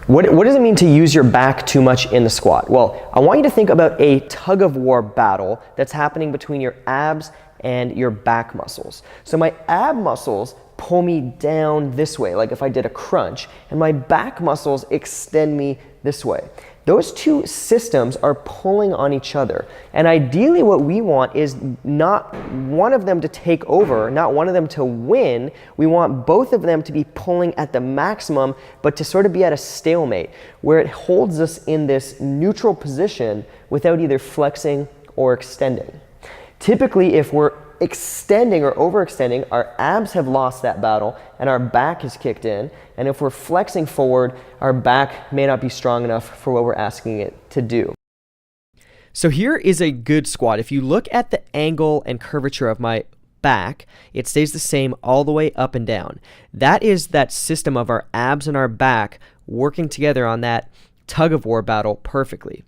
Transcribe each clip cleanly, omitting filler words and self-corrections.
What does it mean to use your back too much in the squat? Well, I want you to think about a tug of war battle that's happening between your abs and your back muscles. So my ab muscles pull me down this way, like if I did a crunch, and my back muscles extend me this way. Those two systems are pulling on each other. And ideally what we want is not one of them to take over, not one of them to win. We want both of them to be pulling at the maximum, but to sort of be at a stalemate, where it holds us in this neutral position without either flexing or extending. Typically, if we're extending or overextending, our abs have lost that battle and our back is kicked in. And if we're flexing forward, our back may not be strong enough for what we're asking it to do. So here is a good squat. If you look at the angle and curvature of my back, it stays the same all the way up and down. That is that system of our abs and our back working together on that tug of war battle perfectly.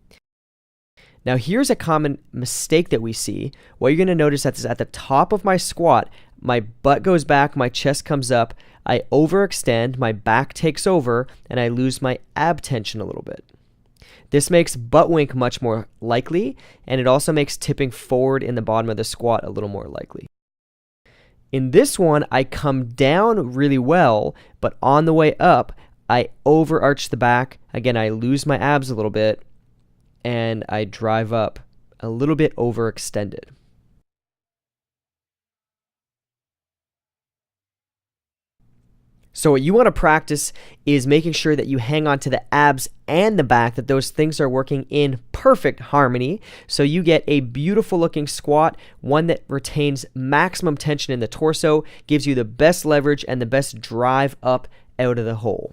Now here's a common mistake that we see. What you're going to notice is at the top of my squat, my butt goes back, my chest comes up, I overextend, my back takes over, and I lose my ab tension a little bit. This makes butt wink much more likely, and it also makes tipping forward in the bottom of the squat a little more likely. In this one, I come down really well, but on the way up, I overarch the back. Again, I lose my abs a little bit, and I drive up a little bit overextended. So what you want to practice is making sure that you hang on to the abs and the back, that those things are working in perfect harmony, so you get a beautiful looking squat, one that retains maximum tension in the torso, gives you the best leverage and the best drive up out of the hole.